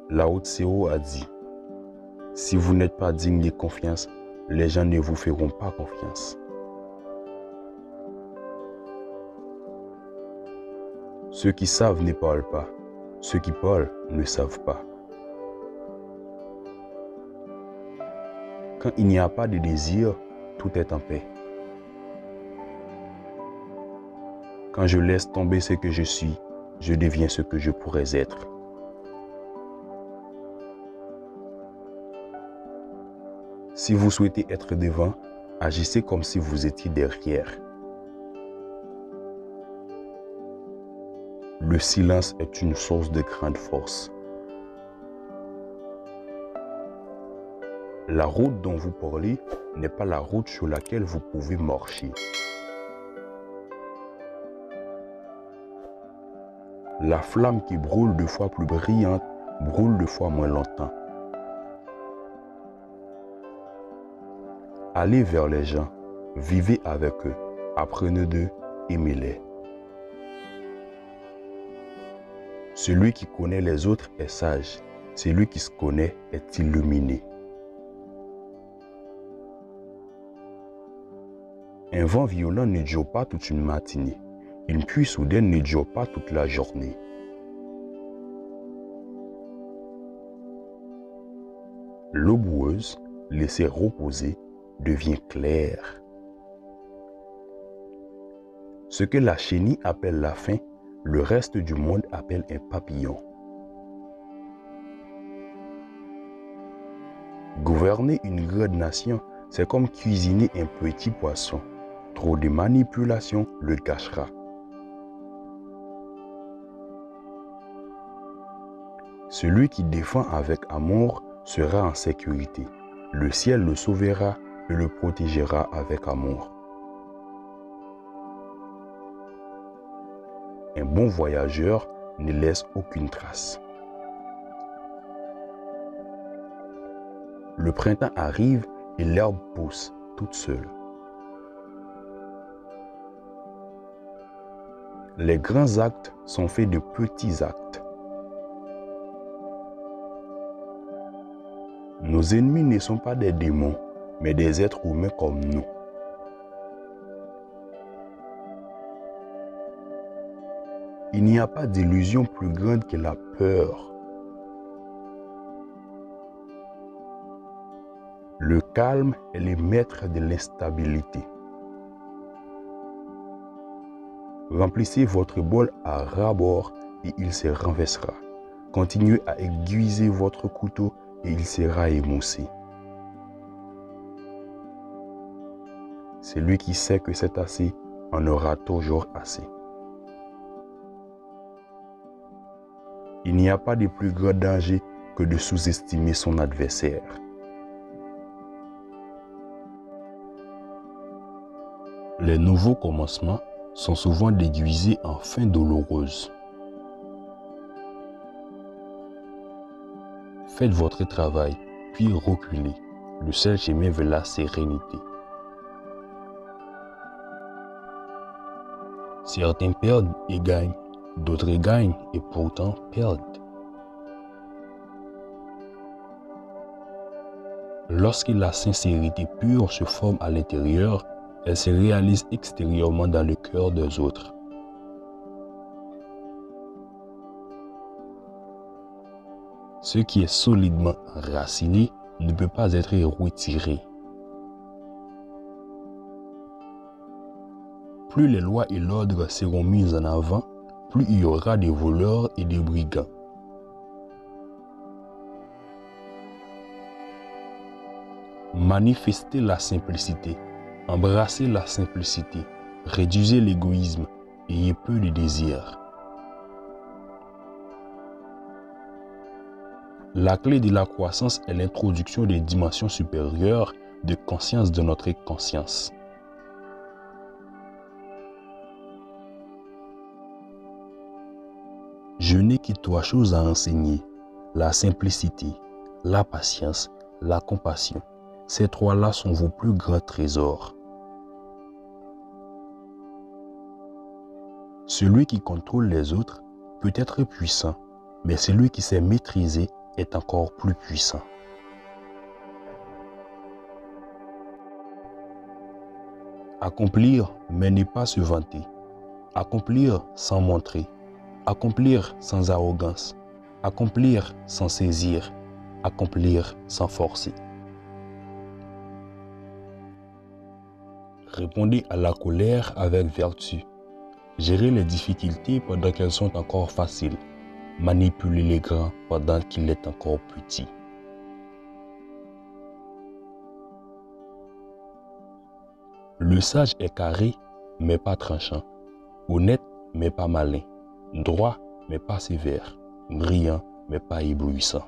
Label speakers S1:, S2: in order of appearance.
S1: Lao Tseu a dit, si vous n'êtes pas digne de confiance, les gens ne vous feront pas confiance. Ceux qui savent ne parlent pas, ceux qui parlent ne savent pas. Quand il n'y a pas de désir, tout est en paix. Quand je laisse tomber ce que je suis, je deviens ce que je pourrais être. Si vous souhaitez être devant, agissez comme si vous étiez derrière. Le silence est une source de grande force. La route dont vous parlez n'est pas la route sur laquelle vous pouvez marcher. La flamme qui brûle 2 fois plus brillante brûle 2 fois moins longtemps. Allez vers les gens, vivez avec eux, apprenez d'eux, aimez-les. Celui qui connaît les autres est sage, celui qui se connaît est illuminé. Un vent violent ne dure pas toute une matinée, une pluie soudaine ne dure pas toute la journée. L'eau boueuse, laissée reposer, devient claire. Ce que la chenille appelle la faim, le reste du monde appelle un papillon. Gouverner une grande nation, c'est comme cuisiner un petit poisson. Trop de manipulation le gâchera. Celui qui défend avec amour sera en sécurité. Le ciel le sauvera et le protégera avec amour. Un bon voyageur ne laisse aucune trace. Le printemps arrive et l'herbe pousse toute seule. Les grands actes sont faits de petits actes. Nos ennemis ne sont pas des démons, mais des êtres humains comme nous. Il n'y a pas d'illusion plus grande que la peur. Le calme est le maître de l'instabilité. Remplissez votre bol à ras-bord et il se renversera. Continuez à aiguiser votre couteau et il sera émoussé. Celui qui sait que c'est assez en aura toujours assez. Il n'y a pas de plus grand danger que de sous-estimer son adversaire. Les nouveaux commencements sont souvent déguisés en fins douloureuses. Faites votre travail, puis reculez. Le seul chemin vers la sérénité. Certains perdent et gagnent, d'autres gagnent et pourtant perdent. Lorsque la sincérité pure se forme à l'intérieur, elle se réalise extérieurement dans le cœur des autres. Ce qui est solidement enraciné ne peut pas être retiré. Plus les lois et l'ordre seront mis en avant, plus il y aura des voleurs et des brigands. Manifestez la simplicité, embrassez la simplicité, réduisez l'égoïsme, ayez peu de désir. La clé de la croissance est l'introduction des dimensions supérieures de conscience de notre conscience. Je n'ai que 3 choses à enseigner, la simplicité, la patience, la compassion. Ces 3-là sont vos plus grands trésors. Celui qui contrôle les autres peut être puissant, mais celui qui sait maîtriser est encore plus puissant. Accomplir, mais ne pas se vanter. Accomplir sans montrer. Accomplir sans arrogance. Accomplir sans saisir. Accomplir sans forcer. Répondez à la colère avec vertu. Gérez les difficultés pendant qu'elles sont encore faciles. Manipulez les grands pendant qu'il est encore petit. Le sage est carré, mais pas tranchant. Honnête, mais pas malin. Droit, mais pas sévère. Brillant, mais pas éblouissant.